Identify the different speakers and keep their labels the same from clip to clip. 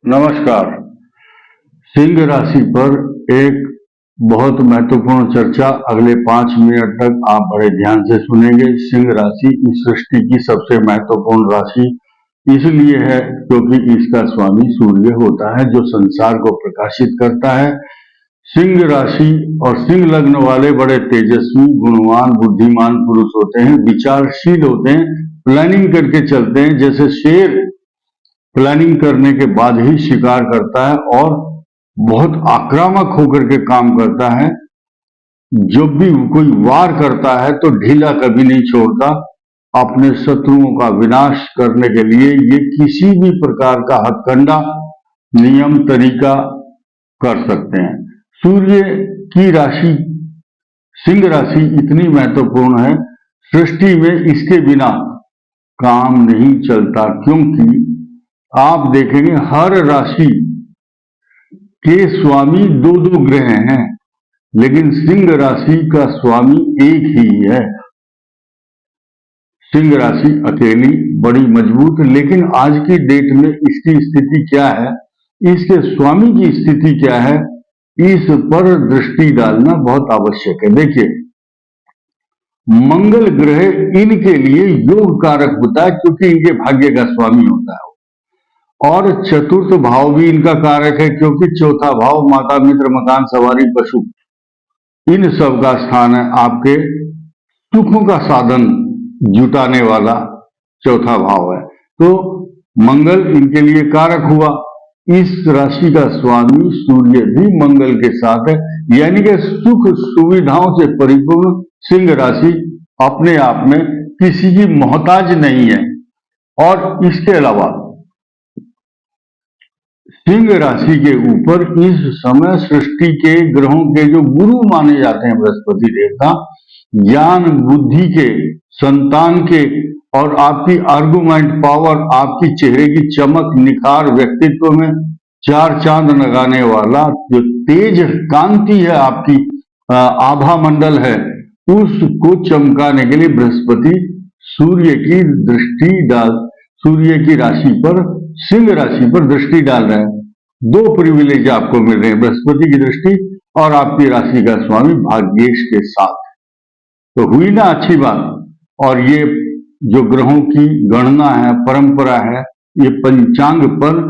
Speaker 1: नमस्कार। सिंह राशि पर एक बहुत महत्वपूर्ण चर्चा अगले 5 मिनट तक आप बड़े ध्यान से सुनेंगे। सिंह राशि इस सृष्टि की सबसे महत्वपूर्ण राशि इसलिए है क्योंकि इसका स्वामी सूर्य होता है, जो संसार को प्रकाशित करता है। सिंह राशि और सिंह लग्न वाले बड़े तेजस्वी, गुणवान, बुद्धिमान पुरुष होते हैं, विचारशील होते हैं, प्लानिंग करके चलते हैं। जैसे शेर प्लानिंग करने के बाद ही शिकार करता है और बहुत आक्रामक होकर के काम करता है। जब भी कोई वार करता है तो ढीला कभी नहीं छोड़ता। अपने शत्रुओं का विनाश करने के लिए ये किसी भी प्रकार का हथकंडा, नियम, तरीका कर सकते हैं। सूर्य की राशि सिंह राशि इतनी महत्वपूर्ण है, सृष्टि में इसके बिना काम नहीं चलता, क्योंकि आप देखेंगे हर राशि के स्वामी दो दो ग्रह हैं, लेकिन सिंह राशि का स्वामी एक ही है। सिंह राशि अकेली बड़ी मजबूत, लेकिन आज की डेट में इसकी स्थिति क्या है, इसके स्वामी की स्थिति क्या है, इस पर दृष्टि डालना बहुत आवश्यक है। देखिए, मंगल ग्रह इनके लिए योग कारक होता है, क्योंकि इनके भाग्य का स्वामी होता है, और चतुर्थ भाव भी इनका कारक है, क्योंकि चौथा भाव माता, मित्र, मकान, सवारी, पशु, इन सब का स्थान है। आपके सुखों का साधन जुटाने वाला चौथा भाव है, तो मंगल इनके लिए कारक हुआ। इस राशि का स्वामी सूर्य भी मंगल के साथ है, यानी कि सुख सुविधाओं से परिपूर्ण सिंह राशि अपने आप में किसी की मोहताज नहीं है। और इसके अलावा सिंह राशि के ऊपर इस समय सृष्टि के ग्रहों के जो गुरु माने जाते हैं, बृहस्पति देवता, ज्ञान, बुद्धि के, संतान के, और आपकी आर्गुमेंट पावर, आपकी चेहरे की चमक, निखार, व्यक्तित्व में चार चांद लगाने वाला जो तेज कांति है, आपकी आभा मंडल है, उसको चमकाने के लिए बृहस्पति सूर्य की राशि पर, सिंह राशि पर दृष्टि डाल रहे हैं। दो प्रिविलेज आपको मिल रहे हैं, बृहस्पति की दृष्टि और आपकी राशि का स्वामी भाग्येश के साथ। तो हुई ना अच्छी बात। और ये जो ग्रहों की गणना है, परंपरा है, ये पंचांग पर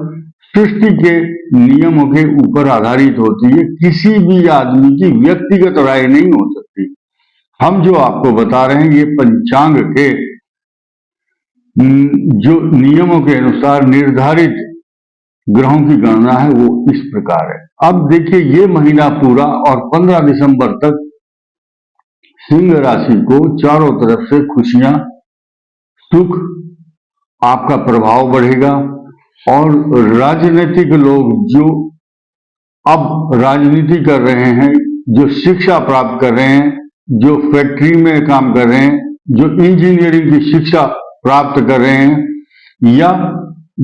Speaker 1: सृष्टि के नियमों के ऊपर आधारित होती है। किसी भी आदमी की व्यक्तिगत राय नहीं हो सकती। हम जो आपको बता रहे हैं, ये पंचांग के जो नियमों के अनुसार निर्धारित ग्रहों की गणना है, वो इस प्रकार है। अब देखिए, ये महीना पूरा और 15 दिसंबर तक सिंह राशि को चारों तरफ से खुशियां, सुख, आपका प्रभाव बढ़ेगा। और राजनीतिक लोग जो अब राजनीति कर रहे हैं, जो शिक्षा प्राप्त कर रहे हैं, जो फैक्ट्री में काम कर रहे हैं, जो इंजीनियरिंग की शिक्षा प्राप्त कर रहे हैं, या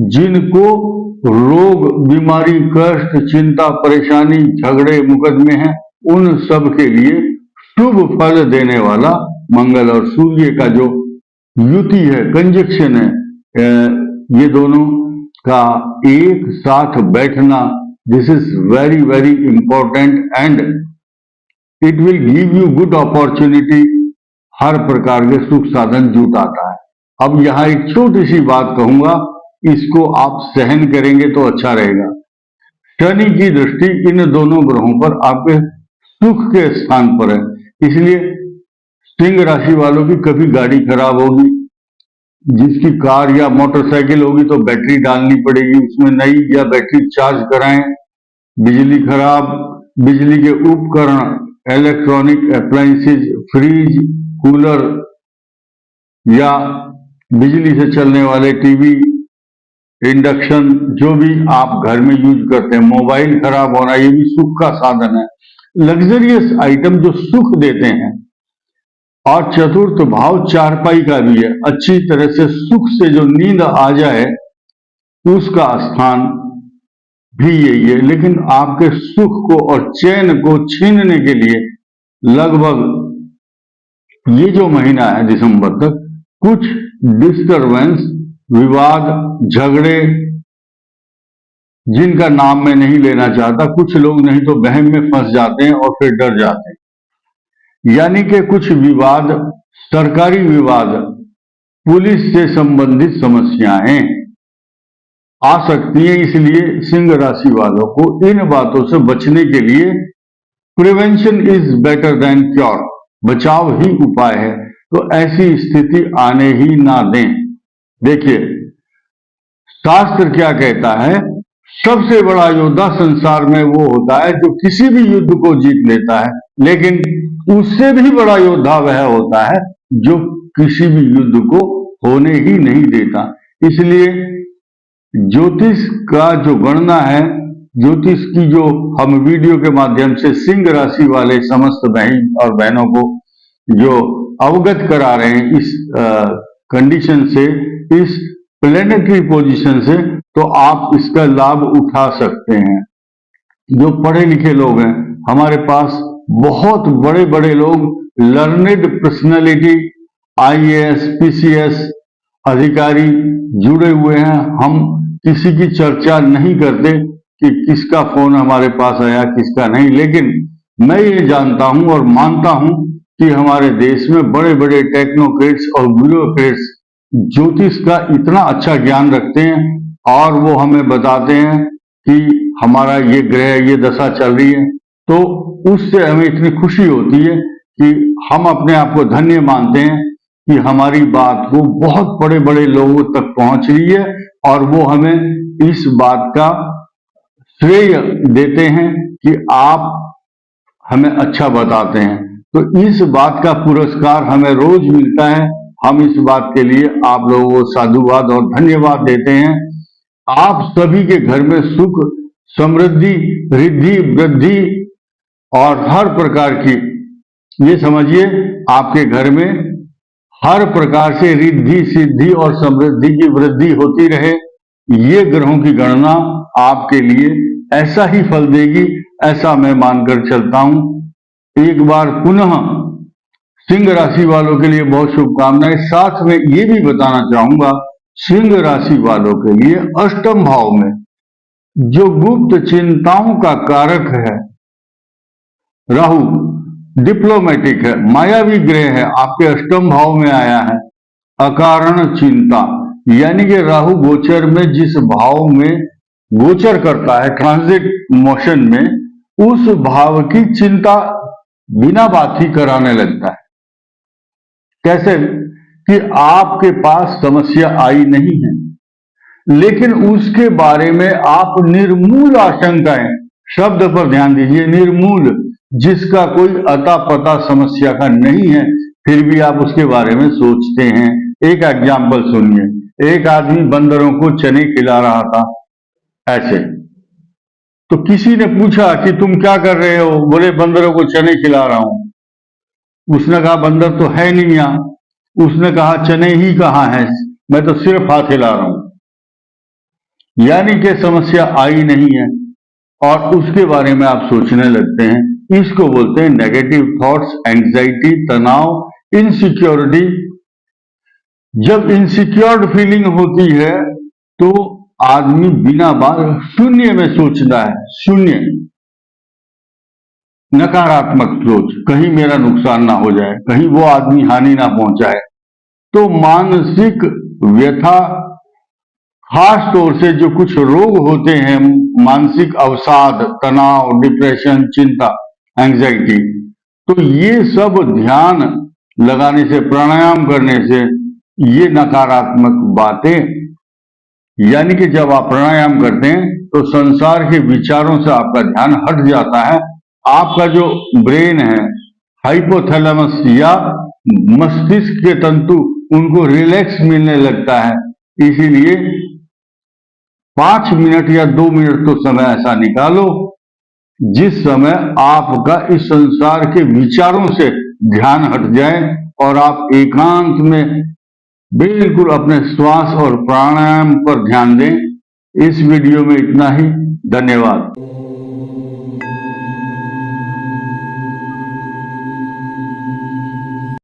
Speaker 1: जिनको रोग, बीमारी, कष्ट, चिंता, परेशानी, झगड़े, मुकदमे हैं, उन सब के लिए शुभ फल देने वाला मंगल और सूर्य का जो युति है, कंजक्शन है, ये दोनों का एक साथ बैठना, this is very very important and it will give you good opportunity. हर प्रकार के सुख साधन जुटाता है। अब यहां एक छोटी सी बात कहूंगा, इसको आप सहन करेंगे तो अच्छा रहेगा। शनि की दृष्टि इन दोनों ग्रहों पर आपके सुख के स्थान पर है, इसलिए सिंह राशि वालों की कभी गाड़ी खराब होगी, जिसकी कार या मोटरसाइकिल होगी तो बैटरी डालनी पड़ेगी उसमें नई, या बैटरी चार्ज कराएं। बिजली खराब, बिजली के उपकरण, इलेक्ट्रॉनिक अप्लायंसेज, फ्रिज, कूलर, या बिजली से चलने वाले टीवी, इंडक्शन, जो भी आप घर में यूज करते हैं, मोबाइल खराब होना, ये भी सुख का साधन है। लग्जरियस आइटम जो सुख देते हैं। और चतुर्थ भाव चारपाई का भी है, अच्छी तरह से सुख से जो नींद आ जाए उसका स्थान भी यही है। लेकिन आपके सुख को और चैन को छीनने के लिए लगभग ये जो महीना है दिसंबर तक, कुछ डिस्टरबेंस, विवाद, झगड़े, जिनका नाम मैं नहीं लेना चाहता। कुछ लोग नहीं तो वहम में फंस जाते हैं और फिर डर जाते हैं। यानी कि कुछ विवाद, सरकारी विवाद, पुलिस से संबंधित समस्याएं आ सकती हैं। इसलिए सिंह राशि वालों को इन बातों से बचने के लिए prevention is better than cure, बचाव ही उपाय है। तो ऐसी स्थिति आने ही ना दें। देखिए, शास्त्र क्या कहता है, सबसे बड़ा योद्धा संसार में वो होता है जो किसी भी युद्ध को जीत लेता है, लेकिन उससे भी बड़ा योद्धा वह होता है जो किसी भी युद्ध को होने ही नहीं देता। इसलिए ज्योतिष का जो गणना है, ज्योतिष की जो हम वीडियो के माध्यम से सिंह राशि वाले समस्त बहन और बहनों को जो अवगत करा रहे हैं इस कंडीशन से, इस प्लेनेटरी पोजीशन से, तो आप इसका लाभ उठा सकते हैं। जो पढ़े लिखे लोग हैं, हमारे पास बहुत बड़े बड़े लोग, लर्नेड पर्सनैलिटी, IAS, PCS अधिकारी जुड़े हुए हैं। हम किसी की चर्चा नहीं करते कि किसका फोन हमारे पास आया, किसका नहीं, लेकिन मैं ये जानता हूं और मानता हूं कि हमारे देश में बड़े बड़े टेक्नोक्रेट्स और ब्यूरोक्रेट्स ज्योतिष का इतना अच्छा ज्ञान रखते हैं और वो हमें बताते हैं कि हमारा ये ग्रह, ये दशा चल रही है। तो उससे हमें इतनी खुशी होती है कि हम अपने आप को धन्य मानते हैं कि हमारी बात को बहुत बड़े बड़े लोगों तक पहुंच रही है और वो हमें इस बात का श्रेय देते हैं कि आप हमें अच्छा बताते हैं। तो इस बात का पुरस्कार हमें रोज मिलता है। हम इस बात के लिए आप लोगों को साधुवाद और धन्यवाद देते हैं। आप सभी के घर में सुख, समृद्धि, रिद्धि, वृद्धि और हर प्रकार की, ये समझिए आपके घर में हर प्रकार से रिद्धि, सिद्धि और समृद्धि की वृद्धि होती रहे। ये ग्रहों की गणना आपके लिए ऐसा ही फल देगी, ऐसा मैं मानकर चलता हूं। एक बार पुनः सिंह राशि वालों के लिए बहुत शुभकामनाएं। साथ में ये भी बताना चाहूंगा, सिंह राशि वालों के लिए अष्टम भाव में जो गुप्त चिंताओं का कारक है राहु, डिप्लोमेटिक है, मायावी ग्रह है, आपके अष्टम भाव में आया है। अकारण चिंता, यानी कि राहु गोचर में जिस भाव में गोचर करता है, ट्रांजिट मोशन में, उस भाव की चिंता बिना बात ही कराने लगता है। कैसे कि आपके पास समस्या आई नहीं है, लेकिन उसके बारे में आप निर्मूल आशंकाएं, शब्द पर ध्यान दीजिए, निर्मूल, जिसका कोई अता पता समस्या का नहीं है, फिर भी आप उसके बारे में सोचते हैं। एक एग्जाम्पल सुनिए, एक आदमी बंदरों को चने खिला रहा था ऐसे, तो किसी ने पूछा कि तुम क्या कर रहे हो? बोले बंदरों को चने खिला रहा हूं। उसने कहा बंदर तो है नहीं यहाँ। उसने कहा चने ही कहाँ है, मैं तो सिर्फ हाथ हिला रहा हूं। यानी कि समस्या आई नहीं है और उसके बारे में आप सोचने लगते हैं। इसको बोलते हैं नेगेटिव थॉट्स, एंजाइटी, तनाव, इनसिक्योरिटी। जब इनसिक्योर्ड फीलिंग होती है तो आदमी बिना बात शून्य में सोचता है, शून्य, नकारात्मक सोच, कहीं मेरा नुकसान ना हो जाए, कहीं वो आदमी हानि ना पहुंचाए। तो मानसिक व्यथा, खास तौर से जो कुछ रोग होते हैं, मानसिक अवसाद, तनाव, डिप्रेशन, चिंता, एंजाइटी, तो ये सब ध्यान लगाने से, प्राणायाम करने से, ये नकारात्मक बातें, यानी कि जब आप प्राणायाम करते हैं तो संसार के विचारों से आपका ध्यान हट जाता है। आपका जो ब्रेन है, हाइपोथैलेमस या मस्तिष्क के तंतु, उनको रिलैक्स मिलने लगता है। इसीलिए 5 मिनट या 2 मिनट तो समय ऐसा निकालो जिस समय आपका इस संसार के विचारों से ध्यान हट जाए और आप एकांत में बिल्कुल अपने श्वास और प्राणायाम पर ध्यान दें। इस वीडियो में इतना ही। धन्यवाद।